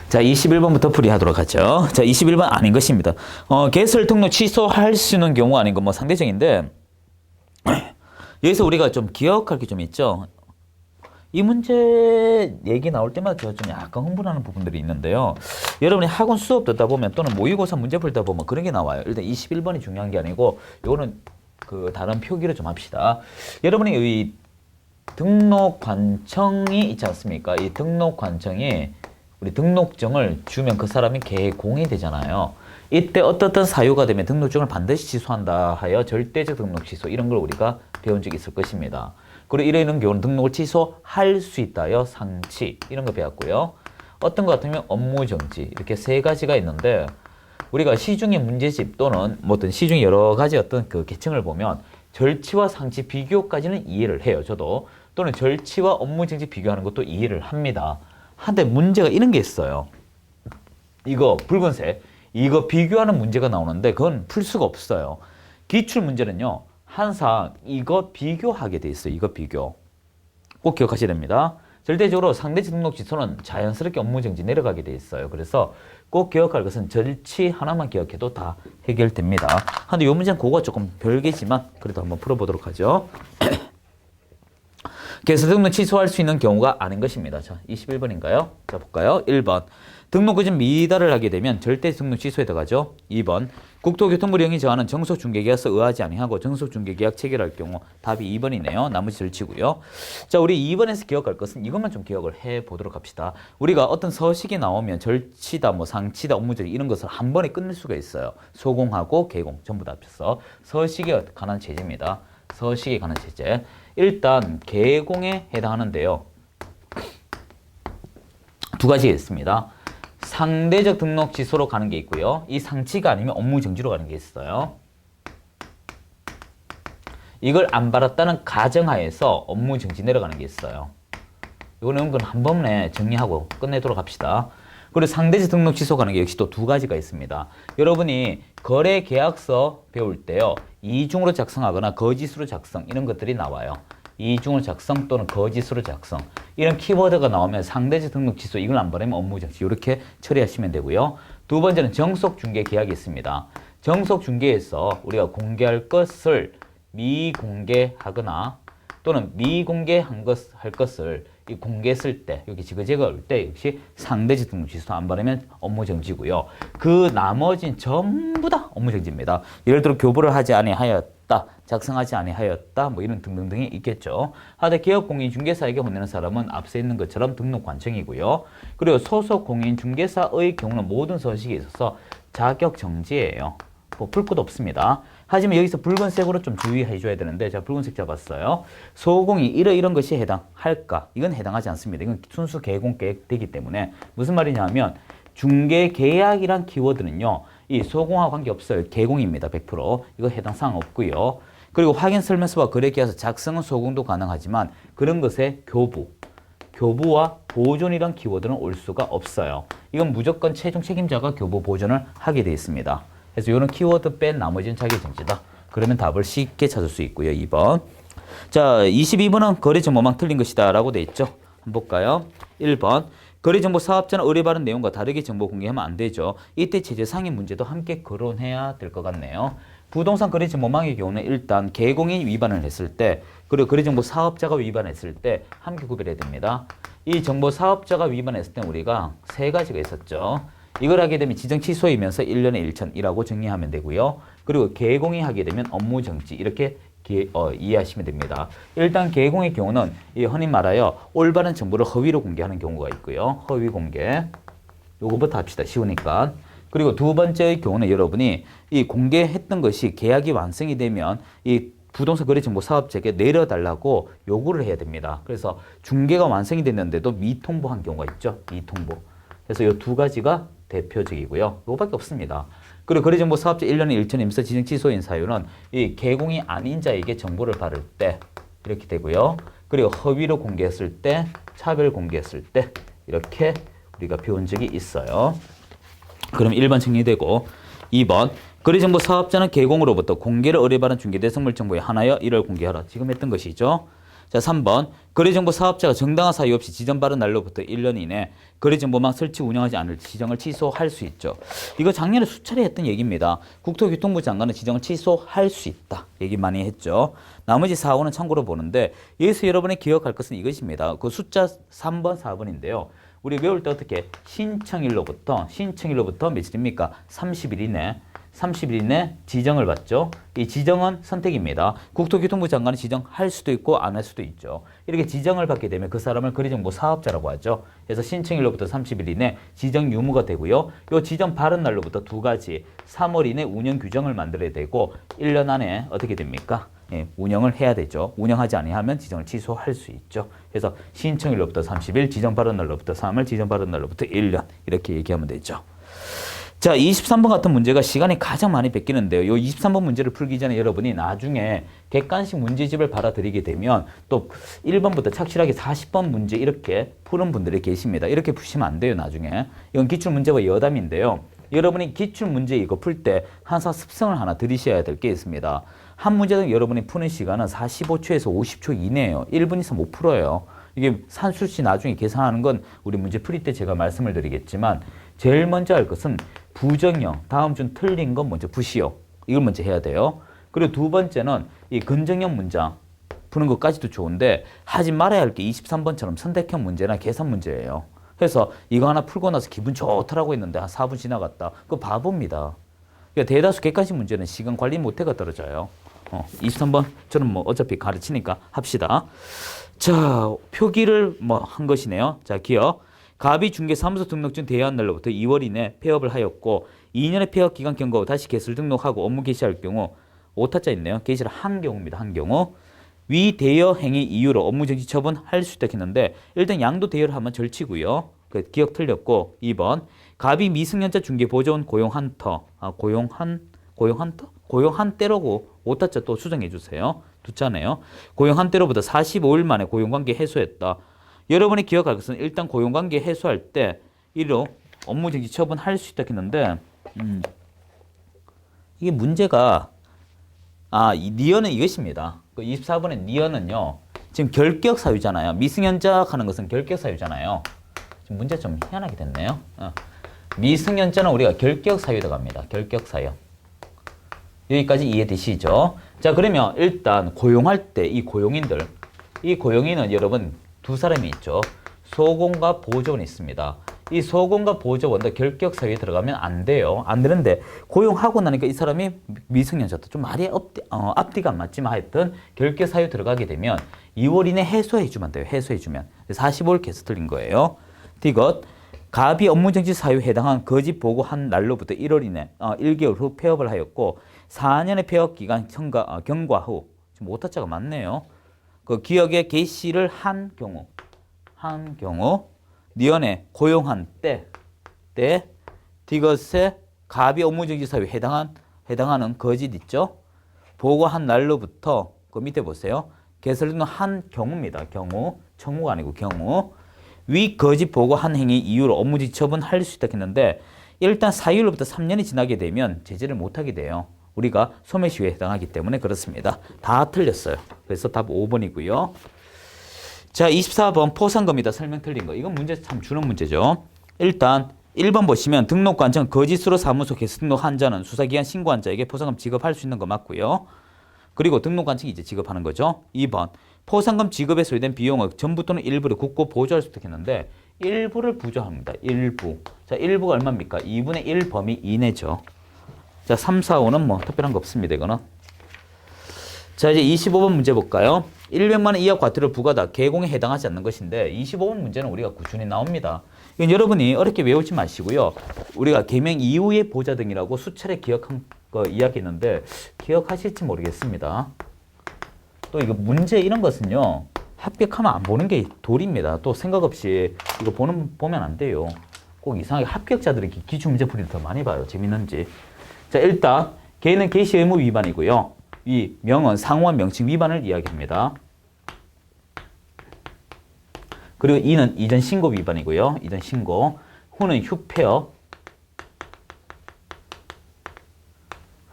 자, 21번부터 풀이하도록 하죠. 자, 21번 아닌 것입니다. 개설 등록 취소할 수 있는 경우가 아닌 건 뭐 상대적인데, 여기서 우리가 좀 기억할 게 좀 있죠. 이 문제 얘기 나올 때마다 제가 좀 약간 흥분하는 부분들이 있는데요. 여러분이 학원 수업 듣다 보면 또는 모의고사 문제 풀다 보면 그런 게 나와요. 일단 21번이 중요한 게 아니고, 요거는 그 다른 표기를 좀 합시다. 여러분이 이 등록 관청이 있지 않습니까? 이 등록 관청이 우리 등록증을 주면 그 사람이 개공이 되잖아요. 이때 어떻든 사유가 되면 등록증을 반드시 취소한다 하여 절대적 등록 취소, 이런 걸 우리가 배운 적이 있을 것입니다. 그리고 이런 경우는 등록을 취소할 수 있다 하여 상치, 이런 거 배웠고요. 어떤 것 같으면 업무 정지, 이렇게 세 가지가 있는데, 우리가 시중의 문제집 또는 뭐 어떤 시중의 여러 가지 어떤 그 계층을 보면 절치와 상치 비교까지는 이해를 해요. 저도. 또는 절치와 업무 정지 비교하는 것도 이해를 합니다. 한데 문제가 이런 게 있어요. 이거 붉은색, 이거 비교하는 문제가 나오는데 그건 풀 수가 없어요. 기출 문제는요, 항상 이거 비교하게 돼 있어요. 이거 비교. 꼭 기억하셔야 됩니다. 절대적으로 상대적 등록 취소는 자연스럽게 업무 정지 내려가게 돼 있어요. 그래서 꼭 기억할 것은 절치 하나만 기억해도 다 해결됩니다. 근데 이 문제는 그거가 조금 별개지만 그래도 한번 풀어보도록 하죠. 개설 등록 취소할 수 있는 경우가 아닌 것입니다. 자, 21번인가요? 자, 볼까요? 1번. 등록금지 미달을 하게 되면 절대 등록 취소에 들어가죠. 2번. 국토교통부령이 정하는 정속중개계약서 의하지 아니하고 정속중개계약 체결할 경우. 답이 2번이네요. 나머지 절치고요. 자, 우리 2번에서 기억할 것은 이것만 좀 기억을 해보도록 합시다. 우리가 어떤 서식이 나오면 절치다, 뭐 상치다, 업무적이 이런 것을 한 번에 끝낼 수가 있어요. 소공하고 개공 전부 다 합쳐서 서식에 관한 체제입니다. 서식에 관한 체제. 일단 개공에 해당하는데요. 두 가지가 있습니다. 상대적 등록 취소로 가는 게 있고요. 이 상치가 아니면 업무 정지로 가는 게 있어요. 이걸 안 받았다는 가정하에서 업무 정지 내려가는 게 있어요. 이거는 한 번에 정리하고 끝내도록 합시다. 그리고 상대적 등록 취소 가는 게 역시 또 두 가지가 있습니다. 여러분이 거래 계약서 배울 때요, 이중으로 작성하거나 거짓으로 작성, 이런 것들이 나와요. 이중으로 작성 또는 거짓으로 작성, 이런 키워드가 나오면 상대적 등록 취소, 이걸 안 받으면 업무 정지, 이렇게 처리하시면 되고요. 두 번째는 정속중개 계약이 있습니다. 정속중개에서 우리가 공개할 것을 미공개하거나 또는 미공개할 것을 이 공개했을 때, 여기 지그재그 올 때 역시 상대적 등록 취소 안 받으면 업무 정지고요. 그 나머지는 전부 다 업무 정지입니다. 예를 들어 교부를 하지 아니하였다, 작성하지 아니하였다, 뭐 이런 등등등이 있겠죠. 하되 기업 공인 중개사에게 혼내는 사람은 앞서 있는 것처럼 등록 관청이고요. 그리고 소속 공인 중개사의 경우는 모든 서식에 있어서 자격 정지예요. 뭐 풀 것도 없습니다. 하지만 여기서 붉은색으로 좀 주의해 줘야 되는데, 제가 붉은색 잡았어요. 소공이 이런 것이 해당할까? 이건 해당하지 않습니다. 이건 순수 개공 계획되기 때문에. 무슨 말이냐면 중개 계약이란 키워드는요, 이 소공하고 관계없어요. 개공입니다. 100%. 이거 해당 사항 없고요. 그리고 확인 설명서와 거래 계약서 작성은 소공도 가능하지만 그런 것에 교부와 보존이란 키워드는 올 수가 없어요. 이건 무조건 최종 책임자가 교부 보존을 하게 되어 있습니다. 그래서 이런 키워드 뺀 나머지는 자기 정지다. 그러면 답을 쉽게 찾을 수 있고요. 2번. 자, 22번은 거래정보망 틀린 것이다 라고 돼 있죠. 한번 볼까요? 1번. 거래정보 사업자는 의뢰받은 내용과 다르게 정보 공개하면 안 되죠. 이때 제재상의 문제도 함께 거론해야 될 것 같네요. 부동산 거래정보망의 경우는 일단 개공이 위반을 했을 때, 그리고 거래정보 사업자가 위반했을 때 함께 구별해야 됩니다. 이 정보 사업자가 위반했을 때 우리가 세 가지가 있었죠. 이걸 하게 되면 지정 취소이면서 1년에 1천이라고 정리하면 되고요. 그리고 개공이 하게 되면 업무 정지, 이렇게 이해하시면 됩니다. 일단 개공의 경우는 이 흔히 말하여 올바른 정보를 허위로 공개하는 경우가 있고요. 허위 공개. 요거부터 합시다. 쉬우니까. 그리고 두 번째의 경우는 여러분이 이 공개했던 것이 계약이 완성이 되면 이 부동산 거래정보 사업자에게 내려달라고 요구를 해야 됩니다. 그래서 중개가 완성이 됐는데도 미통보한 경우가 있죠. 미통보. 그래서 이 두 가지가 대표적이고요. 이거밖에 없습니다. 그리고 거래정보 사업자 1년에 1천이면서 지정 취소인 사유는 이 개공이 아닌 자에게 정보를 받을 때 이렇게 되고요. 그리고 허위로 공개했을 때, 차별 공개했을 때 이렇게 우리가 배운 적이 있어요. 그럼 1번 정리되고, 2번. 거래정보 사업자는 개공으로부터 공개를 의뢰받은 중개대 선물 정보에 한하여 이를 공개하라. 지금 했던 것이죠. 자, 3번. 거래정보 사업자가 정당한 사유 없이 지정 바른 날로부터 1년 이내 거래정보망 설치 운영하지 않을 지정을 취소할 수 있죠. 이거 작년에 수차례 했던 얘기입니다. 국토교통부 장관은 지정을 취소할 수 있다. 얘기 많이 했죠. 나머지 4, 5는 참고로 보는데 여기서 여러분이 기억할 것은 이것입니다. 그 숫자 3번, 4번인데요. 우리 외울 때 어떻게 신청일로부터 며칠입니까? 30일 이내 지정을 받죠. 이 지정은 선택입니다. 국토교통부 장관이 지정할 수도 있고 안 할 수도 있죠. 이렇게 지정을 받게 되면 그 사람을 거래정보 사업자라고 하죠. 그래서 신청일로부터 30일 이내 지정 유무가 되고요. 이 지정 바른 날로부터 두 가지 3월 이내 운영 규정을 만들어야 되고 1년 안에 어떻게 됩니까? 예, 운영을 해야 되죠. 운영하지 아니하면 지정을 취소할 수 있죠. 그래서 신청일로부터 30일, 지정 바른 날로부터 3월, 지정 바른 날로부터 1년 이렇게 얘기하면 되죠. 자, 23번 같은 문제가 시간이 가장 많이 뺏기는데요. 이 23번 문제를 풀기 전에 여러분이 나중에 객관식 문제집을 받아들이게 되면 또 1번부터 착실하게 40번 문제 이렇게 푸는 분들이 계십니다. 이렇게 푸시면 안 돼요, 나중에. 이건 기출문제와 여담인데요. 여러분이 기출문제 이거 풀 때 항상 습성을 하나 들이셔야 될 게 있습니다. 한 문제당 여러분이 푸는 시간은 45초에서 50초 이내예요. 1분 이상 못 풀어요. 이게 산수시 나중에 계산하는 건 우리 문제 풀이 때 제가 말씀을 드리겠지만 제일 먼저 할 것은 부정형, 다음 중 틀린 건 먼저 푸시오. 이걸 먼저 해야 돼요. 그리고 두 번째는 이 근정형 문장 푸는 것까지도 좋은데 하지 말아야 할 게 23번처럼 선택형 문제나 계산 문제예요. 그래서 이거 하나 풀고 나서 기분 좋더라고 했는데 한 4분 지나갔다. 그거 바보입니다. 그러니까 대다수 객관식 문제는 시간 관리 못해가 떨어져요. 23번 저는 뭐 어차피 가르치니까 합시다. 자, 표기를 뭐 한 것이네요. 자, 기억. 갑이 중개사무소 등록증 대여한 날로부터 2월 이내 폐업을 하였고 2년의 폐업 기간 경과 후 다시 개설 등록하고 업무 개시할 경우 오타자 있네요. 개시를 한 경우입니다. 한 경우. 위 대여 행위 이유로 업무 정지 처분할 수 있다 했는데 일단 양도 대여를 하면 절치고요. 그 기억 틀렸고 2번. 갑이 미승년자 중개 보조원 고용한 터. 고용한 때라고 오타자 또 수정해 주세요. 두 차네요. 고용한 때로부터 45일 만에 고용관계 해소했다. 여러분이 기억할 것은 일단 고용관계 해소할 때 이로 업무정지 처분할 수 있다 했는데 이게 문제가 이 니언은 이것입니다. 그 24번의 니언은요. 지금 결격 사유잖아요. 미승연자 하는 것은 결격 사유잖아요. 지금 문제 좀 희한하게 됐네요. 미승연자는 우리가 결격 사유라고 합니다. 결격 사유. 여기까지 이해되시죠? 자, 그러면 일단 고용할 때 이 고용인은 여러분 두 사람이 있죠. 소공과 보조원이 있습니다. 이 소공과 보조원도 결격 사유에 들어가면 안 돼요. 안 되는데 고용하고 나니까 이 사람이 미승년자다. 좀 말이 앞뒤가 안 맞지만 하여튼 결격 사유 들어가게 되면 2월 이내 해소해주면 돼요. 해소해주면. 45일 계속 틀린 거예요. 디귿. 갑이 업무정지 사유에 해당한 거짓 보고한 날로부터 1월 이내 1개월 후 폐업을 하였고 4년의 폐업 기간 경과 후 지금 오타자가 많네요. 그 기업의 개시를 한 경우 니언에 고용한 때 디귿에 갑이 업무정지 사유에 해당하는 거짓 있죠. 보고한 날로부터 그 밑에 보세요. 개설된 한 경우입니다. 청구가 아니고 경우. 위 거짓 보고 한 행위 이유로 업무정지 처분할 수 있다 했는데 일단 사유로부터 3년이 지나게 되면 제재를 못하게 돼요. 우리가 소매시효에 해당하기 때문에 그렇습니다. 다 틀렸어요. 그래서 답 5번이고요. 자, 24번 포상금이다. 설명 틀린 거. 이건 문제 참 주는 문제죠. 일단 1번 보시면 등록관청 거짓으로 사무소 개수 등록한 자는 수사기관 신고한 자에게 포상금 지급할 수 있는 거 맞고요. 그리고 등록관청이 이제 지급하는 거죠. 2번 포상금 지급에 소요된 비용을 전부 또는 일부를 국고 보조할 수 있겠는데 일부를 부조합니다. 일부. 자, 일부가 얼마입니까? 2분의 1 범위 이내죠. 자, 3, 4, 5는 뭐 특별한 거 없습니다. 이거는. 자, 이제 25번 문제 볼까요? 100만 원 이하 과태료 부과다. 개공에 해당하지 않는 것인데 25번 문제는 우리가 꾸준히 나옵니다. 이건 여러분이 어렵게 외우지 마시고요. 우리가 개명 이후의 보자 등이라고 수차례 기억한 거 이야기했는데 기억하실지 모르겠습니다. 또 이거 문제 이런 것은요. 합격하면 안 보는 게 도리입니다. 또 생각 없이 이거 보면 안 돼요. 꼭 이상하게 합격자들이 기출문제 풀이를 더 많이 봐요. 재밌는지. 자, 일단 개는 개시 의무 위반이고요. 이 명은 상호한 명칭 위반을 이야기합니다. 그리고 이는 이전 신고 위반이고요. 이전 신고. 후는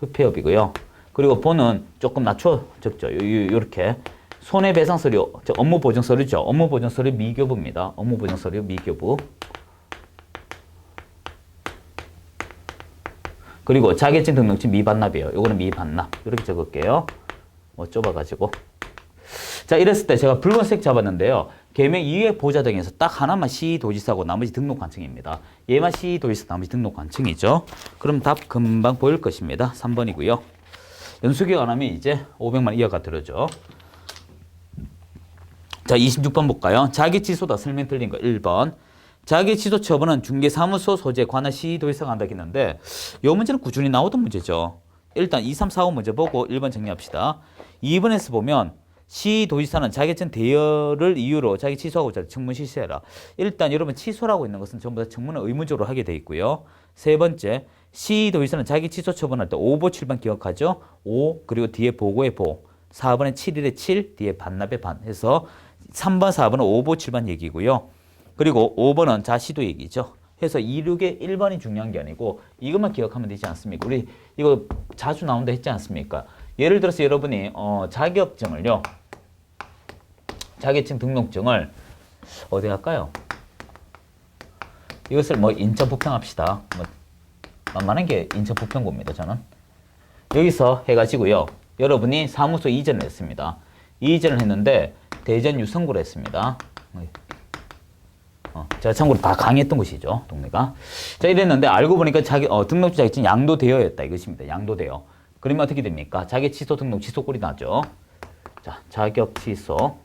휴폐업이고요. 그리고 본은 조금 낮춰 적죠. 이렇게 손해배상 서류, 업무 보증 서류죠. 업무 보증 서류 미교부입니다. 업무 보증 서류 미교부. 그리고 자격증 등록증 미반납이에요. 요거는 미반납. 이렇게 적을게요. 뭐 좁아가지고. 자, 이랬을 때 제가 붉은색 잡았는데요. 계명 이외 보좌 등에서 딱 하나만 시도지사고 나머지 등록관청입니다. 얘만 시도지사 나머지 등록관청이죠. 그럼 답 금방 보일 것입니다. 3번이고요. 연수기억 안 하면 이제 500만 이하가 들어죠. 자, 26번 볼까요? 자기 취소다. 설명 틀린 거 1번. 자기 취소 처분은 중개사무소 소재 관할 시도지사가 한다고 했는데 이 문제는 꾸준히 나오던 문제죠. 일단 2, 3, 4, 5 문제 보고 1번 정리합시다. 2번에서 보면 시도지사는 자격증 대여를 이유로 자기 취소하고자 청문 실시해라. 일단 여러분 취소라고 있는 것은 전부 다 청문을 의무적으로 하게 돼 있고요. 세 번째, 시도지사는 자기 취소 처분할 때 5보 7번 기억하죠? 5 그리고 뒤에 보고의 보, 4번에 7일에 7, 뒤에 반납의 반 해서 3번, 4번은 5보 7번 얘기고요. 그리고 5번은 자시도 얘기죠. 해서 2, 6의 1번이 중요한 게 아니고 이것만 기억하면 되지 않습니까? 우리 이거 자주 나온다 했지 않습니까? 예를 들어서 여러분이 자격증을요. 자격증 등록증을 어디 할까요? 이것을 뭐 인천 부평합시다. 뭐 만만한 게 인천 부평구입니다. 저는 여기서 해가지고요. 여러분이 사무소 이전을 했습니다. 이전을 했는데 대전 유성구로 했습니다. 제가 참고로 다 강의했던 곳이죠. 동네가. 자, 이랬는데 알고 보니까 등록증 자격증 양도되어였다 이것입니다. 양도되어. 그러면 어떻게 됩니까? 자격 취소 등록 취소꼴이 나죠. 자, 자격 취소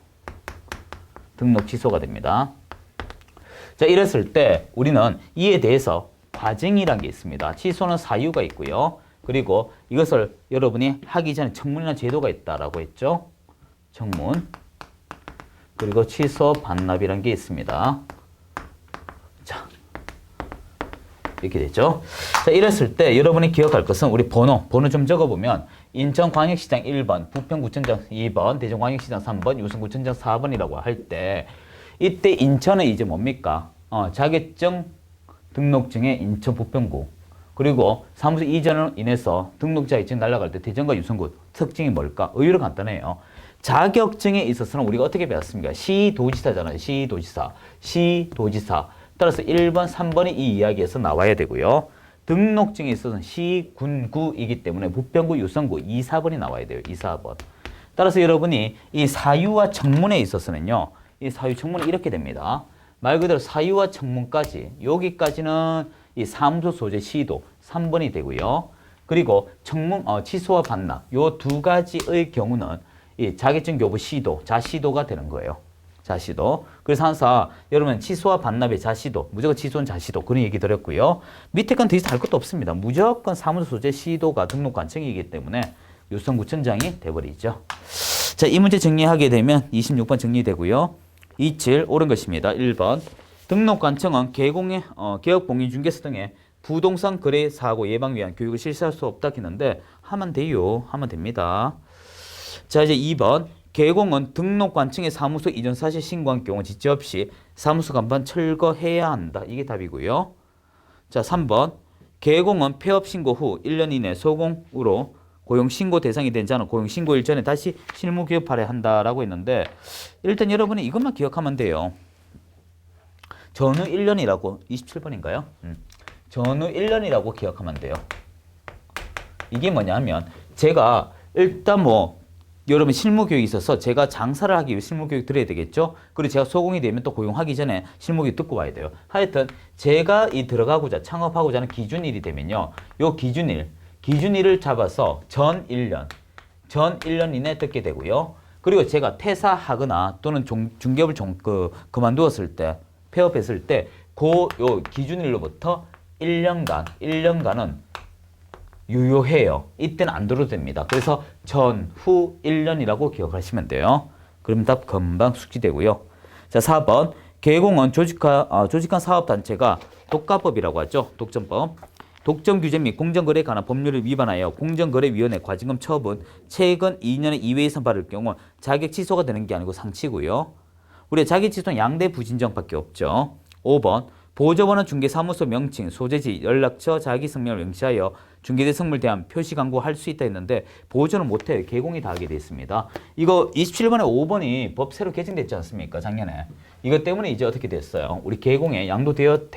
등록 취소가 됩니다. 자, 이랬을 때 우리는 이에 대해서 과정이란 게 있습니다. 취소는 사유가 있고요. 그리고 이것을 여러분이 하기 전에 청문이나 제도가 있다라고 했죠. 청문. 그리고 취소 반납이란 게 있습니다. 자, 이렇게 되죠. 자, 이랬을 때 여러분이 기억할 것은 우리 번호 좀 적어보면 인천광역시장 1번, 부평구청장 2번, 대전광역시장 3번, 유성구청장 4번이라고 할 때 이때 인천은 이제 뭡니까? 자격증 등록증의 인천 부평구 그리고 사무소 이전으로 인해서 등록 자격증 날아갈 때 대전과 유성구 특징이 뭘까? 의외로 간단해요. 자격증에 있어서는 우리가 어떻게 배웠습니까? 시도지사잖아요. 시도지사. 따라서 1번, 3번이 이 이야기에서 나와야 되고요. 등록증에 있어서는 시군구이기 때문에 부평구, 유성구 2, 4번이 나와야 돼요. 2, 4번. 따라서 여러분이 이 사유와 청문에 있어서는요. 이 사유 청문은 이렇게 됩니다. 말 그대로 사유와 청문까지 여기까지는 이 사무소 소재 시도 3번이 되고요. 그리고 청문 취소와 반납 요 두 가지의 경우는 이 자격증 교부 시도, 자시도가 되는 거예요. 자시도. 그래서 항상 여러분 취소와 반납의 자시도, 무조건 취소는 자시도 그런 얘기 드렸고요. 밑에 건 더 이상 할 것도 없습니다. 무조건 사무소 소재 시도가 등록관청이기 때문에 유성구청장이 돼버리죠. 자, 이 문제 정리하게 되면 26번 정리되고요. 27 옳은 것입니다. 1번 등록관청은 개업공인중개사 등의 부동산 거래 사고 예방 위한 교육을 실시할 수 없다 했는데 하면 돼요. 하면 됩니다. 자, 이제 2번 개공은 등록관청의 사무소 이전 사실 신고한 경우 지체 없이 사무소 간판 철거해야 한다. 이게 답이고요. 자, 3번 개공은 폐업 신고 후 1년 이내 소공으로 고용 신고 대상이 된 자는 고용 신고일 전에 다시 실무 교육하려 한다라고 했는데 일단 여러분이 이것만 기억하면 돼요. 전후 1년이라고 27번인가요? 전후 1년이라고 기억하면 돼요. 이게 뭐냐면 제가 일단 여러분 실무교육이 있어서 제가 장사를 하기 위해 실무교육 들어야 되겠죠? 그리고 제가 소공이 되면 또 고용하기 전에 실무교육 듣고 와야 돼요. 하여튼 제가 들어가고자 창업하고자 하는 기준일이 되면요. 요 기준일을 잡아서 전 1년 이내 듣게 되고요. 그리고 제가 퇴사하거나 또는 중개업을 그만두었을 때 폐업했을 때 요 기준일로부터 1년간은 유효해요. 이때는 안 들어도 됩니다. 그래서 전후 1년이라고 기억하시면 돼요. 그럼 답 금방 숙지되고요. 자, 4번 개공은 조직한 사업단체가 독가법이라고 하죠. 독점법. 독점 규제 및 공정거래에 관한 법률을 위반하여 공정거래위원회 과징금 처분 최근 2년 이외 이상 받을 경우 자격 취소가 되는 게 아니고 상치고요. 우리가 자격 취소는 양대 부진정밖에 없죠. 5번 보조번호 중개사무소 명칭, 소재지, 연락처, 자기성명을 명시하여 중개대상물에 대한 표시 광고할 수 있다 했는데 보조는 못해요. 개공이 다 하게 돼 있습니다. 이거 27번에 5번이 법 새로 개정됐지 않습니까? 작년에. 이것 때문에 이제 어떻게 됐어요? 우리 개공에 양도되어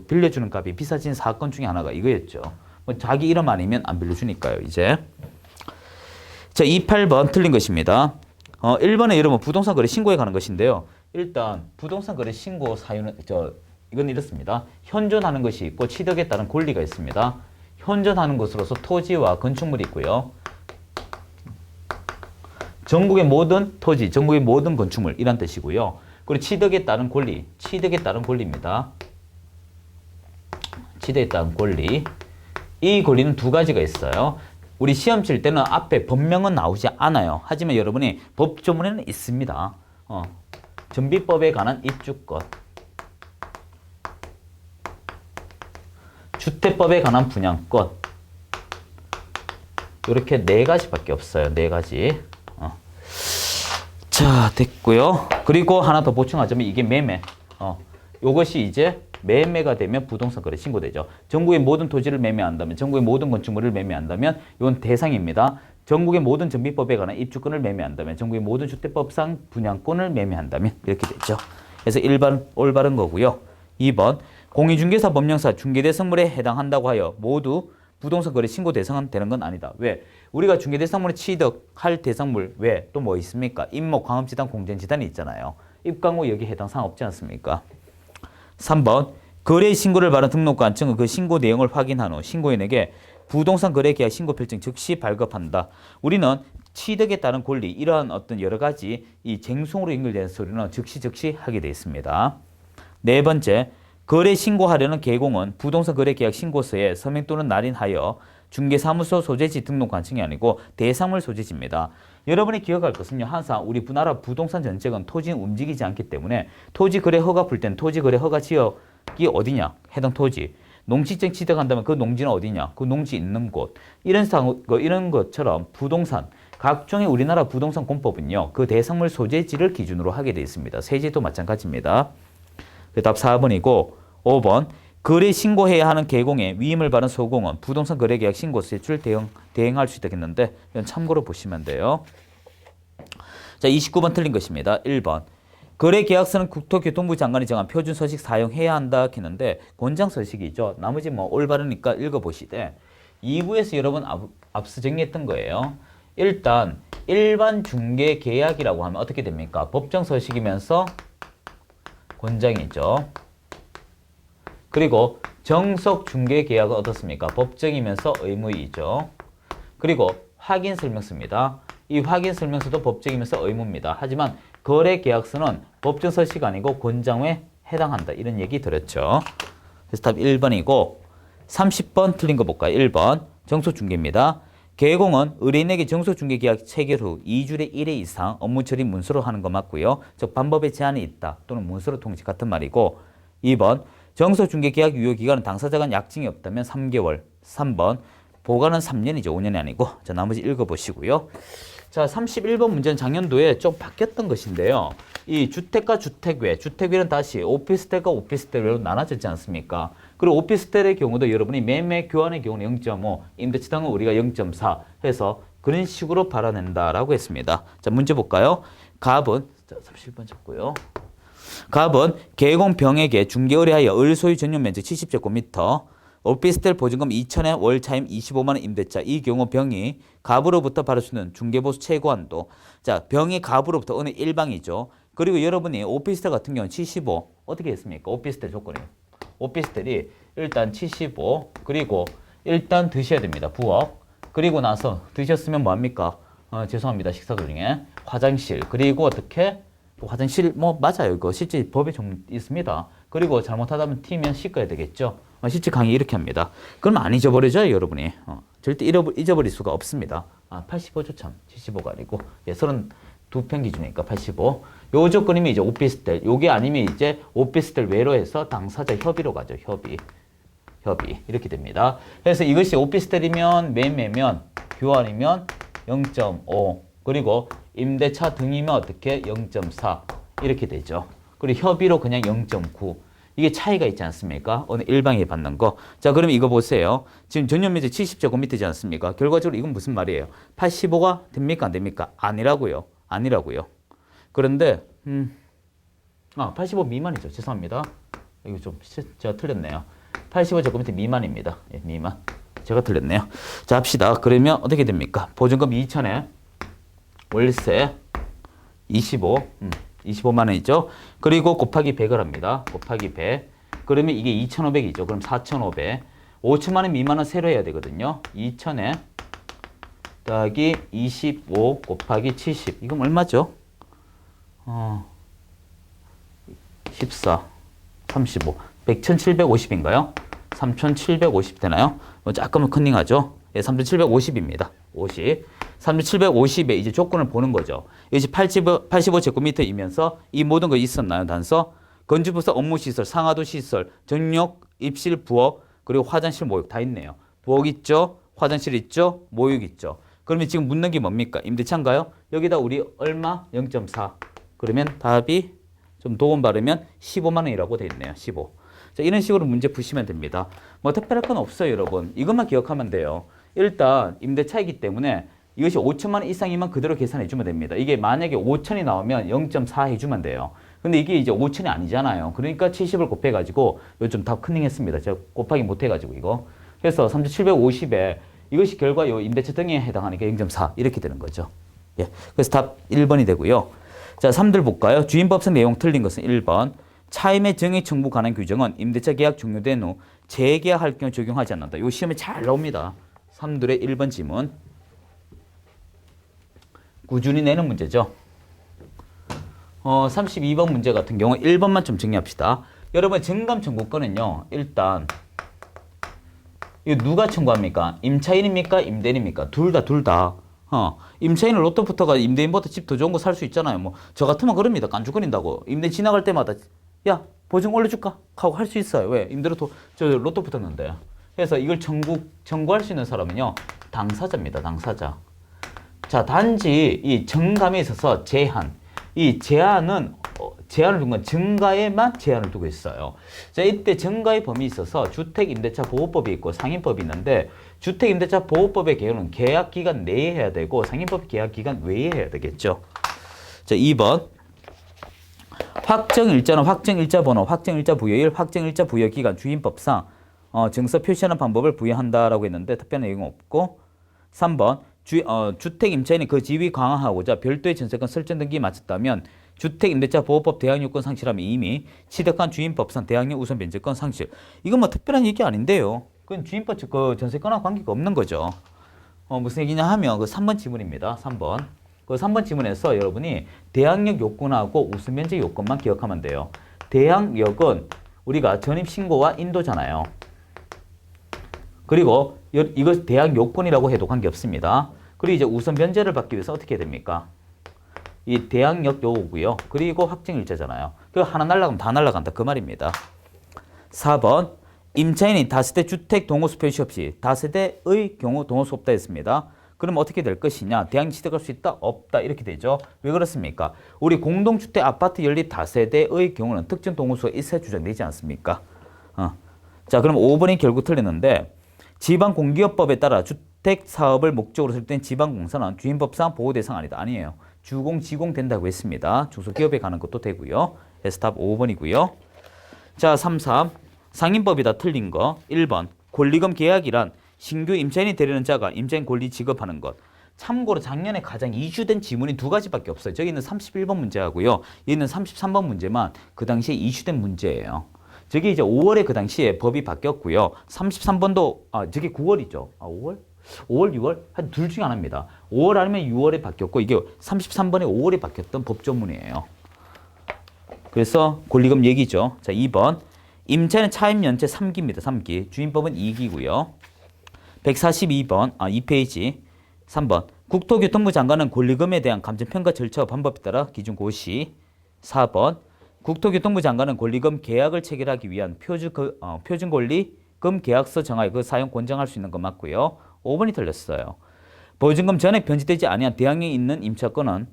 빌려주는 값이 비싸진 사건 중에 하나가 이거였죠. 뭐 자기 이름 아니면 안 빌려주니까요. 이제. 자, 28번 틀린 것입니다. 1번에 여러분 부동산 거래 신고에 관한 것인데요. 일단 부동산 거래 신고 사유는 이건 이렇습니다. 현존하는 것이 있고 취득에 따른 권리가 있습니다. 현존하는 것으로서 토지와 건축물이 있고요. 전국의 모든 토지, 전국의 모든 건축물 이란 뜻이고요. 그리고 취득에 따른 권리, 취득에 따른 권리입니다. 취득에 따른 권리. 이 권리는 두 가지가 있어요. 우리 시험 칠 때는 앞에 법명은 나오지 않아요. 하지만 여러분이 법조문에는 있습니다. 전비법에 관한 입주권, 주택법에 관한 분양권, 이렇게 네 가지밖에 없어요. 네 가지. 자, 됐고요. 그리고 하나 더 보충하자면 이게 매매. 요것이 이제 매매가 되면 부동산 거래 신고되죠. 전국의 모든 토지를 매매한다면, 전국의 모든 건축물을 매매한다면 이건 대상입니다. 전국의 모든 전비법에 관한 입주권을 매매한다면, 전국의 모든 주택법상 분양권을 매매한다면 이렇게 되죠. 그래서 1번 올바른 거고요. 2번 공인중개사 법령사 중개대상물에 해당한다고 하여 모두 부동산 거래 신고 대상은 되는 건 아니다. 왜? 우리가 중개대상물에 취득할 대상물 외에 또 뭐 있습니까? 임목, 광업지단, 공전지단이 있잖아요. 입광후 여기 해당 사항 없지 않습니까? 3번 거래 신고를 받은 등록관 증은 그 신고 내용을 확인한 후 신고인에게 부동산 거래 계약 신고 필증 즉시 발급한다. 우리는 취득에 따른 권리 이러한 어떤 여러 가지 이 쟁송으로 연결되는 소리는 즉시 하게 되어 있습니다. 네 번째 거래 신고하려는 개공은 부동산 거래 계약 신고서에 서명 또는 날인하여 중개사무소 소재지 등록 관청이 아니고 대상물 소재지입니다. 여러분이 기억할 것은요. 항상 우리 나라 부동산 정책은 토지는 움직이지 않기 때문에 토지 거래 허가 풀 때는 토지 거래 허가 지역이 어디냐? 해당 토지. 농지증 취득한다면 그 농지는 어디냐? 그 농지 있는 곳. 이런 것처럼 부동산 각종의 우리나라 부동산 공법은요. 그 대상물 소재지를 기준으로 하게 되어 있습니다. 세제도 마찬가지입니다. 그 답 4번이고 5번 거래 신고해야 하는 개공에 위임을 받은 소공은 부동산 거래계약 신고서에 대행할 수 있다 했는데 이건 참고로 보시면 돼요. 자, 29번 틀린 것입니다. 1번 거래계약서는 국토교통부 장관이 정한 표준서식 사용해야 한다 했는데 권장서식이죠. 나머지 뭐 올바르니까 읽어보시되 2부에서 여러분 앞서 정리했던 거예요. 일단 일반 중개계약이라고 하면 어떻게 됩니까? 법정서식이면서 권장이죠. 그리고 정석 중개 계약은 어떻습니까? 법정이면서 의무이죠. 그리고 확인 설명서입니다. 이 확인 설명서도 법정이면서 의무입니다. 하지만 거래 계약서는 법정 서식 아니고 권장에 해당한다. 이런 얘기 들었죠. 그래서 답 1번이고 30번 틀린 거 볼까요? 1번 정석 중개입니다. 개공은 의뢰인에게 정석 중개 계약 체결 후 2주의 1회 이상 업무 처리 문서로 하는 거 맞고요. 즉 반법에 제한이 있다 또는 문서로 통지 같은 말이고 2번 정석 중개 계약 유효 기간은 당사자 간 약정이 없다면 3개월. 3번 보관은 3년이죠. 5년이 아니고. 자, 나머지 읽어보시고요. 자, 31번 문제는 작년도에 좀 바뀌었던 것인데요. 이 주택과 주택외, 주택외는 다시 오피스텔과 오피스텔외로 나눠졌지 않습니까? 그리고 오피스텔의 경우도 여러분이 매매 교환의 경우는 0.5, 임대차 등은 우리가 0.4 해서 그런 식으로 발라낸다라고 했습니다. 자, 문제 볼까요? 갑은, 자, 31번 잡고요. 갑은 개공병에게 중개 의뢰하여 을 소유 전용 면적 70제곱미터, 오피스텔 보증금 2,000에 월 차임 25만 원 임대차. 이 경우 병이 갑으로부터 받을 수 있는 중개보수 최고한도. 자, 병이 갑으로부터 어느 일방이죠. 그리고 여러분이 오피스텔 같은 경우는 75 어떻게 했습니까? 오피스텔 조건이. 오피스텔이 일단 75 그리고 일단 드셔야 됩니다. 부엌. 그리고 나서 드셨으면 뭐합니까? 죄송합니다. 식사 도중에 화장실 그리고 어떻게 화장실 뭐 맞아요. 이거 실제 법에 좀 있습니다. 그리고 잘못하다면 튀면 씻어야 되겠죠. 실제 강의 이렇게 합니다. 그럼 안 잊어버리죠, 여러분이. 절대 잊어버릴 수가 없습니다. 85죠 참. 75가 아니고. 예, 32평 기준이니까 85. 요 조건이면 이제 오피스텔. 요게 아니면 이제 오피스텔 외로 해서 당사자 협의로 가죠. 협의. 이렇게 됩니다. 그래서 이것이 오피스텔이면 매매면 교환이면 0.5 그리고 임대차 등이면 어떻게 0.4 이렇게 되죠. 그리고 협의로 그냥 0.9 이게 차이가 있지 않습니까? 어느 일방에 받는 거. 자, 그럼 이거 보세요. 지금 전용면적 70제곱미터지 않습니까? 결과적으로 이건 무슨 말이에요? 85가 됩니까? 안 됩니까? 아니라고요. 아니라고요. 그런데 85 미만이죠. 죄송합니다. 이거 좀 제가 틀렸네요. 85제곱미터 미만입니다. 예, 미만. 제가 틀렸네요. 자, 합시다. 그러면 어떻게 됩니까? 보증금 2천에 월세 25만 원이죠. 그리고 곱하기 100을 합니다. 곱하기 100. 그러면 이게 2,500이죠. 그럼 4,500. 5천만 원 미만은 세로 해야 되거든요. 2천에 더하기 25 곱하기 70. 이건 얼마죠? 14, 35. 100,750인가요? 3,750 되나요? 잠깐만 컨닝하죠? 예, 3,750입니다. 50. 3,750에 이제 조건을 보는 거죠. 이것이 85제곱미터이면서 이 모든 거 있었나요? 단서? 건축부서 업무시설, 상하도시설, 전력, 입실, 부엌, 그리고 화장실, 모욕 다 있네요. 부엌 있죠? 화장실 있죠? 모욕 있죠? 그러면 지금 묻는 게 뭡니까? 임대차인가요? 여기다 우리 얼마? 0.4. 그러면 답이 좀 도움 바르면 15만 원이라고 돼 있네요. 15. 자, 이런 식으로 문제 푸시면 됩니다. 뭐 특별할 건 없어요, 여러분. 이것만 기억하면 돼요. 일단 임대차이기 때문에 이것이 5천만 원 이상이면 그대로 계산해 주면 됩니다. 이게 만약에 5천이 나오면 0.4 해주면 돼요. 근데 이게 이제 5천이 아니잖아요. 그러니까 70을 곱해가지고 요즘 다 컨닝했습니다. 제가 곱하기 못해가지고 이거. 그래서 3,750에 이것이 결과 요 임대차 등에 해당하니까 0.4 이렇게 되는 거죠. 예. 그래서 답 1번이 되고요. 자, 3들 볼까요? 주임법상 내용 틀린 것은 1번. 차임의 정액 청구 관한 규정은 임대차 계약 종료된 후 재계약할 경우 적용하지 않는다. 이 시험에 잘 나옵니다. 3들의 1번 지문. 꾸준히 내는 문제죠. 32번 문제 같은 경우 1번만 좀 정리합시다. 여러분 정감 청구권은요. 일단 이거 누가 청구합니까? 임차인입니까? 임대인입니까? 둘 다. 임차인은 로또부터가 임대인보다 집 더 좋은 거 살 수 있잖아요. 뭐 저 같으면 그럽니다. 깐죽거린다고. 임대 지나갈 때마다 야 보증 올려줄까? 하고 할 수 있어요. 왜? 임대로 저 로또 붙었는데. 그래서 이걸 청구할 수 있는 사람은요. 당사자입니다. 당사자. 자, 단지 이 정감에 있어서 이 제한을 둔 건 정가에만 제한을 두고 있어요. 자, 이때 정가의 범위에 있어서 주택임대차보호법이 있고 상인법이 있는데 주택임대차보호법의 개요는 계약기간 내에 해야 되고 상인법 계약기간 외에 해야 되겠죠. 자, 2번. 확정일자는 확정일자 번호, 확정일자 부여일, 확정일자 부여기간 주임법상 증서 표시하는 방법을 부여한다라고 했는데 특별한 내용은 없고 3번. 주택 임차인이 그 지위 강화하고자 별도의 전세권 설정 등기에 마쳤다면 주택임대차보호법 대항요건 상실하면 이미 취득한 주임법상 대항력 우선 변제권 상실. 이건 뭐 특별한 얘기 아닌데요. 그건 주임법 그 전세권하고 관계가 없는 거죠. 무슨 얘기냐 하면 그 3번 지문입니다. 3번. 그 3번 지문에서 여러분이 대항력 요건하고 우선 변제 요건만 기억하면 돼요. 대항력은 우리가 전입신고와 인도잖아요. 그리고 이거 대항 요건이라고 해도 관계없습니다. 그리고 이제 우선 변제를 받기 위해서 어떻게 해야 됩니까? 이 대항력 요구고요. 그리고 확정일자잖아요. 그 하나 날라가면 다 날라간다. 그 말입니다. 4번. 임차인이 다세대 주택 동호수 표시 없이 다세대의 경우 동호수 없다 했습니다. 그럼 어떻게 될 것이냐? 대항 취득할 수 있다? 없다? 이렇게 되죠. 왜 그렇습니까? 우리 공동주택 아파트 연립 다세대의 경우는 특정 동호수가 있어야 주장되지 않습니까? 자, 그럼 5번이 결국 틀렸는데 지방공기업법에 따라 주택사업을 목적으로 설정된 지방공사는 주임법상 보호대상 아니다. 아니에요. 주공, 지공 된다고 했습니다. 중소기업에 가는 것도 되고요. 그래서 답 5번이고요. 자, 3, 3. 상인법이다 틀린 거. 1번. 권리금 계약이란 신규 임차인이 되려는 자가 임차인 권리 지급하는 것. 참고로 작년에 가장 이슈된 지문이 두 가지밖에 없어요. 저기는 31번 문제하고요. 얘는 33번 문제만 그 당시에 이슈된 문제예요. 저게 이제 5월에 그 당시에 법이 바뀌었고요. 33번도, 저게 9월이죠. 5월? 5월, 6월? 한 둘 중에 하나입니다. 5월 아니면 6월에 바뀌었고, 이게 33번에 5월에 바뀌었던 법조문이에요. 그래서 권리금 얘기죠. 자, 2번. 임차인은 차임 연체 3기입니다. 3기. 주임법은 2기고요. 142번, 2페이지. 3번. 국토교통부 장관은 권리금에 대한 감정평가 절차와 방법에 따라 기준 고시. 4번. 국토교통부 장관은 권리금 계약을 체결하기 위한 표준권리금 계약서 정하여 그 사용 권장할 수 있는 거 맞고요. 5번이 틀렸어요. 보증금 전액 변제되지 아니한 대항력이 있는 임차권은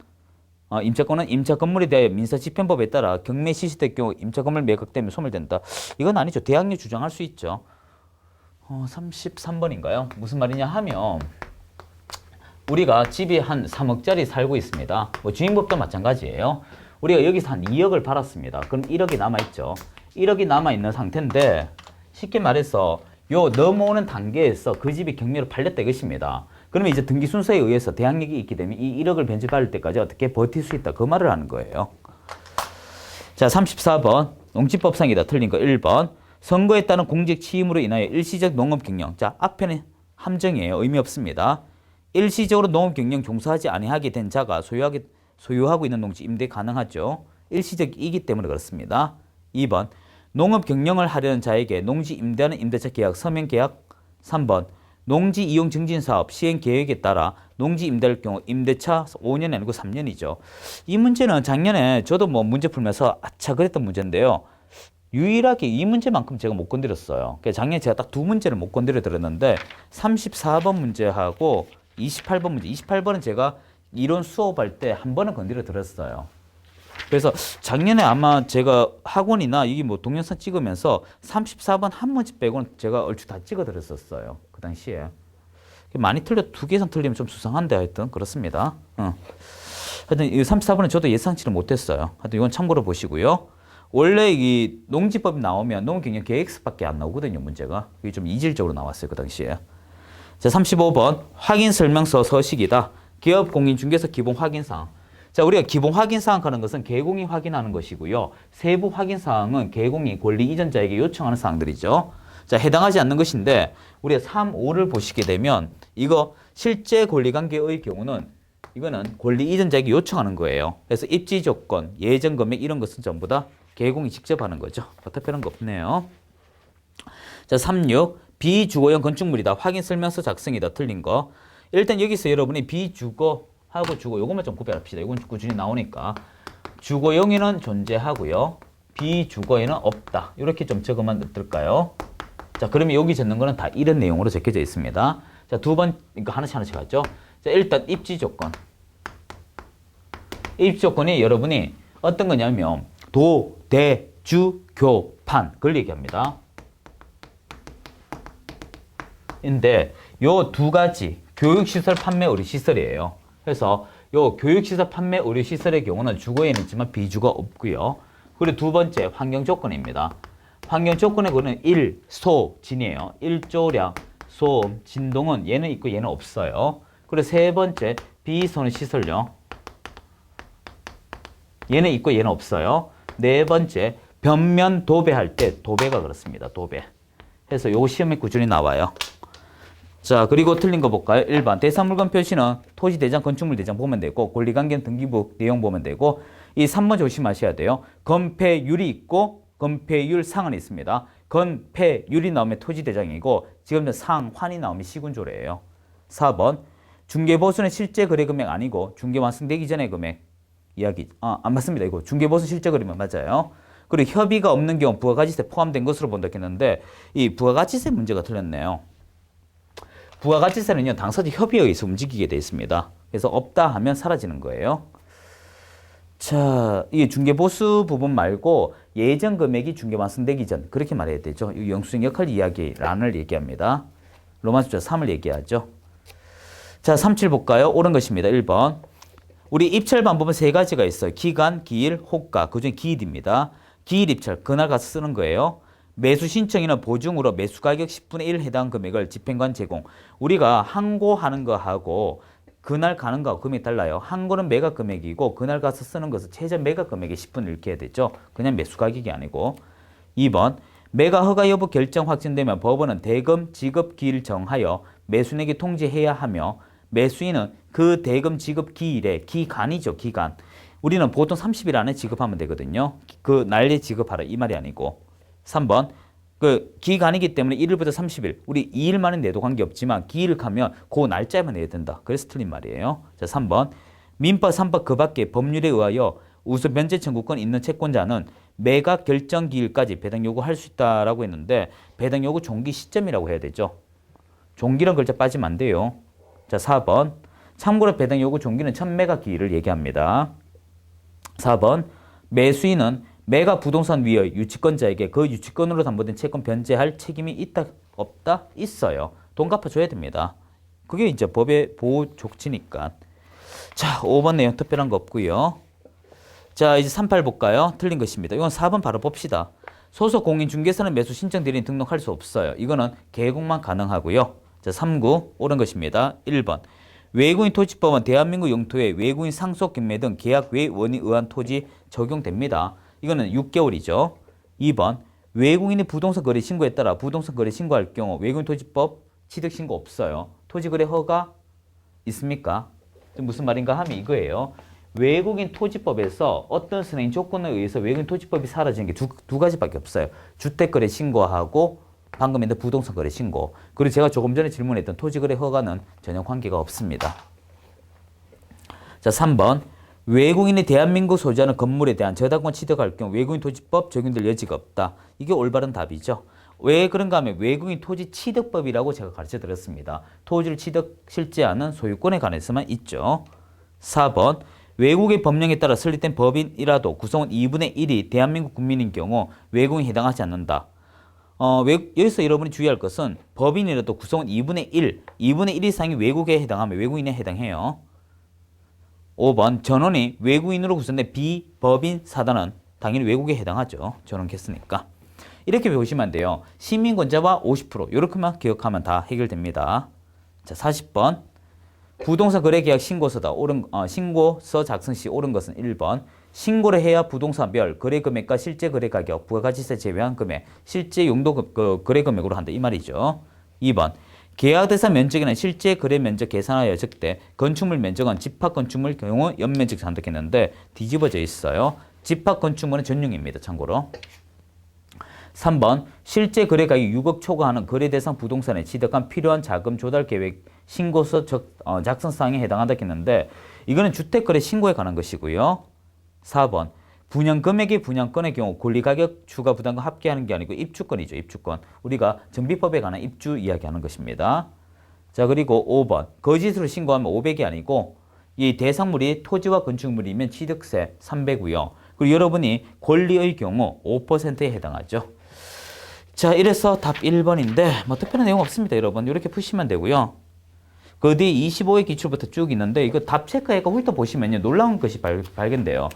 임차권은 임차 건물에 대하여 민사집행법에 따라 경매 실시될 경우 임차 건물 매각되면 소멸된다. 이건 아니죠. 대항력 주장할 수 있죠. 33번인가요? 무슨 말이냐 하면 우리가 집이 한 3억짜리 살고 있습니다. 뭐 주인법도 마찬가지예요. 우리가 여기서 한 2억을 팔았습니다. 그럼 1억이 남아있죠. 1억이 남아있는 상태인데 쉽게 말해서 요 넘어오는 단계에서 그 집이 경매로 팔렸다 이것입니다. 그러면 이제 등기 순서에 의해서 대항력이 있기 때문에 이 1억을 변제받을 때까지 어떻게 버틸 수 있다. 그 말을 하는 거예요. 자, 34번. 농지법상이다. 틀린 거 1번. 선거에 따른 공직 취임으로 인하여 일시적 농업 경영. 자, 앞에는 함정이에요. 의미 없습니다. 일시적으로 농업 경영 종사하지 아니하게 된 자가 소유하고 있는 농지 임대 가능하죠. 일시적이기 때문에 그렇습니다. 2번. 농업 경영을 하려는 자에게 농지 임대하는 임대차 계약, 서명 계약. 3번. 농지 이용 증진 사업 시행 계획에 따라 농지 임대할 경우 임대차 5년이 아니고 3년이죠. 이 문제는 작년에 저도 뭐 문제 풀면서 아차 그랬던 문제인데요. 유일하게 이 문제만큼 제가 못 건드렸어요. 작년에 제가 딱 두 문제를 못 건드려 드렸는데 34번 문제하고 28번 문제. 28번은 제가 이론 수업할 때 한 번은 건드려 드렸어요. 그래서 작년에 아마 제가 학원이나 이게 뭐 동영상 찍으면서 34번 한 문제 빼고는 제가 얼추 다 찍어 드렸었어요. 그 당시에. 많이 두 개 이상 틀리면 좀 수상한데 하여튼 그렇습니다. 하여튼 이 34번은 저도 예상치를 못했어요. 하여튼 이건 참고로 보시고요. 원래 이 농지법이 나오면 농업경영 계획서밖에 안 나오거든요. 문제가. 이게 좀 이질적으로 나왔어요. 그 당시에. 자, 35번 확인 설명서 서식이다. 기업 공인중개사 기본 확인사항. 자, 우리가 기본 확인사항 하는 것은 개공이 확인하는 것이고요. 세부 확인사항은 개공이 권리 이전자에게 요청하는 사항들이죠. 자, 해당하지 않는 것인데 우리가 3, 5를 보시게 되면 이거 실제 권리관계의 경우는 이거는 권리 이전자에게 요청하는 거예요. 그래서 입지 조건, 예정 금액 이런 것은 전부 다 개공이 직접 하는 거죠. 특별한 거 없네요. 자, 36. 비주거용 건축물이다. 확인 설명서 작성이다. 틀린 거. 일단 여기서 여러분이 비주거하고 주거 요것만 좀 구별합시다. 이건 꾸준히 나오니까. 주거용에는 존재하고요. 비주거에는 없다. 이렇게 좀 적으면 어떨까요? 자, 그러면 여기 적는 거는 다 이런 내용으로 적혀져 있습니다. 자, 두 번, 그러니까 하나씩 하죠. 자, 일단 입지 조건. 입지 조건이 여러분이 어떤 거냐면 도, 대, 주, 교, 판 그걸 얘기합니다. 인데 요 두 가지 교육시설, 판매, 의료시설이에요. 그래서 요 교육시설, 판매, 의료시설의 경우는 주거에는 있지만 비주거 없고요. 그리고 두 번째 환경조건입니다. 환경조건의 경우는 1, 소, 진이에요. 일조량, 소음, 진동은 얘는 있고 얘는 없어요. 그리고 세 번째 비선시설용. 얘는 있고 얘는 없어요. 네 번째 변면 도배할 때 도배가 그렇습니다. 도배. 해서 요 시험에 꾸준히 나와요. 자, 그리고 틀린 거 볼까요? 1번 대상물건 표시는 토지대장, 건축물대장 보면 되고 권리관계는 등기부 내용 보면 되고 이 3번 조심하셔야 돼요. 건폐율이 있고 건폐율 상은 있습니다. 건폐율이 나오면 토지대장이고 지금 상환이 나오면 시군조례예요. 4번 중개보수는 실제 거래금액 아니고 중개 완성되기 전의 금액 이야기. 안 맞습니다. 이거 중개보수 실제 거래면 맞아요. 그리고 협의가 없는 경우 부가가치세 포함된 것으로 본다 했는데 이 부가가치세 문제가 틀렸네요. 부가가치세는요, 당사자 협의에 의해서 움직이게 되어 있습니다. 그래서 없다 하면 사라지는 거예요. 자, 이 중개보수 부분 말고 예정 금액이 중개 완성되기 전 그렇게 말해야 되죠. 이 영수증 역할 이야기란을 얘기합니다. 로마 숫자 3을 얘기하죠. 자, 37 볼까요? 옳은 것입니다. 1번. 우리 입찰 방법은 세 가지가 있어요. 기간, 기일, 호가. 그중에 기일입니다. 기일 입찰, 그날 가서 쓰는 거예요. 매수 신청이나 보증으로 매수 가격 10분의 1 해당 금액을 집행관 제공. 우리가 항고하는 거하고 그날 가는 거하고 금액이 달라요. 항고는 매각 금액이고 그날 가서 쓰는 것은 최저 매각 금액의 10분을 이렇게 해야 되죠. 그냥 매수 가격이 아니고. 2번. 매각 허가 여부 결정 확정되면 법원은 대금 지급 기일 정하여 매수인에게 통지해야 하며 매수인은 그 대금 지급 기일에 기간이죠. 기간. 우리는 보통 30일 안에 지급하면 되거든요. 그 날에 지급하라 이 말이 아니고. 3번. 그 기간이기 때문에 1일부터 30일. 우리 2일만은 내도 관계없지만 기일을 가면 그 날짜에만 내야 된다. 그래서 틀린 말이에요. 자, 3번. 민법 3법 그 밖에 법률에 의하여 우수 변제 청구권 있는 채권자는 매각 결정 기일까지 배당 요구할 수 있다라고 했는데 배당 요구 종기 시점이라고 해야 되죠. 종기란 글자 빠지면 안 돼요. 자, 4번. 참고로 배당 요구 종기는 첫 매각 기일을 얘기합니다. 4번 매수인은 매가 부동산 위의 유치권자에게 그 유치권으로 담보된 채권 변제할 책임이 있다 없다? 있어요. 돈 갚아줘야 됩니다. 그게 이제 법의 보호 조치니까. 자, 5번 내용 특별한 거 없고요. 자, 이제 38 볼까요? 틀린 것입니다. 이건 4번 바로 봅시다. 소속 공인 중개사는 매수 신청 대리인 등록할 수 없어요. 이거는 계곡만 가능하고요. 자, 39 옳은 것입니다. 1번 외국인 토지법은 대한민국 영토에 외국인 상속 경매 등 계약 외 원인에 의한 토지 적용됩니다. 이거는 6개월이죠. 2번 외국인이 부동산 거래 신고에 따라 부동산 거래 신고할 경우 외국인 토지법 취득 신고 없어요. 토지 거래 허가 있습니까? 무슨 말인가 하면 이거예요. 외국인 토지법에서 어떤 선행 조건에 의해서 외국인 토지법이 사라지는 게 두 가지밖에 없어요. 주택거래 신고하고 방금 했던 부동산 거래 신고. 그리고 제가 조금 전에 질문했던 토지거래 허가는 전혀 관계가 없습니다. 자, 3번 외국인이 대한민국 소유하는 건물에 대한 저당권 취득할 경우 외국인 토지법 적용될 여지가 없다. 이게 올바른 답이죠. 왜 그런가 하면 외국인 토지 취득법이라고 제가 가르쳐 드렸습니다. 토지를 취득 실제하는 소유권에 관해서만 있죠. 4번 외국의 법령에 따라 설립된 법인이라도 구성원 2분의 1이 대한민국 국민인 경우 외국인에 해당하지 않는다. 여기서 여러분이 주의할 것은 법인이라도 구성원 2분의 1 이상이 외국에 해당하면 외국인에 해당해요. 5번 전원이 외국인으로 구성된 비법인 사단은 당연히 외국에 해당하죠. 전원했으니까. 이렇게 배우시면 안 돼요. 시민권자와 50% 이렇게만 기억하면 다 해결됩니다. 자, 40번 부동산 거래계약 신고서다. 신고서 작성 시 옳은 것은 1번. 신고를 해야 부동산별 거래 금액과 실제 거래 가격, 부가가치세 제외한 금액, 실제 용도 거래 금액으로 한다. 이 말이죠. 2번. 계약 대상 면적에는 실제 거래 면적 계산하여 적대 건축물 면적은 집합 건축물 경우 연면적 산득했는데 뒤집어져 있어요. 집합 건축물은 전용입니다. 참고로. 3번 실제 거래 가격이 6억 초과하는 거래 대상 부동산에 취득한 필요한 자금 조달 계획 신고서 작성 사항에 해당한다 했는데 이거는 주택거래 신고에 관한 것이고요. 4번 분양 금액의 분양권의 경우 권리가격 추가 부담과 합계하는 게 아니고 입주권이죠. 입주권. 우리가 정비법에 관한 입주 이야기하는 것입니다. 자, 그리고 5번 거짓으로 신고하면 500이 아니고 이 대상물이 토지와 건축물이면 취득세 300이고요. 그리고 여러분이 권리의 경우 5%에 해당하죠. 자, 이래서 답 1번인데 뭐 특별한 내용 없습니다. 여러분 이렇게 푸시면 되고요. 그 뒤에 25의 기출부터 쭉 있는데 이거 답 체크해가 훑어보시면요. 놀라운 것이 발견돼요.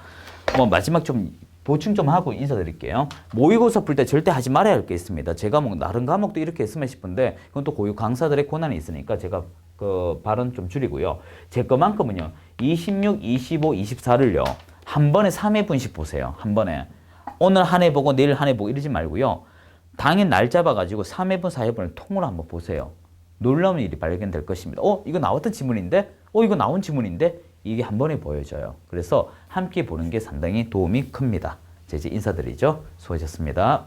뭐 마지막 좀 보충 좀 하고 인사드릴게요. 모의고사 풀 때 절대 하지 말아야 할 게 있습니다. 제 과목 다른 과목도 이렇게 했으면 싶은데 그건 또 고유 강사들의 권한이 있으니까 제가 그 발언 좀 줄이고요. 제 거만큼은요. 26, 25, 24를요. 한 번에 3회분씩 보세요. 한 번에. 오늘 한 해 보고 내일 한 해 보고 이러지 말고요. 당일 날 잡아가지고 3회분, 4회분을 통으로 한번 보세요. 놀라운 일이 발견될 것입니다. 이거 나왔던 지문인데? 이거 나온 지문인데? 이게 한 번에 보여져요. 그래서 함께 보는 게 상당히 도움이 큽니다. 자, 이제 인사드리죠. 수고하셨습니다.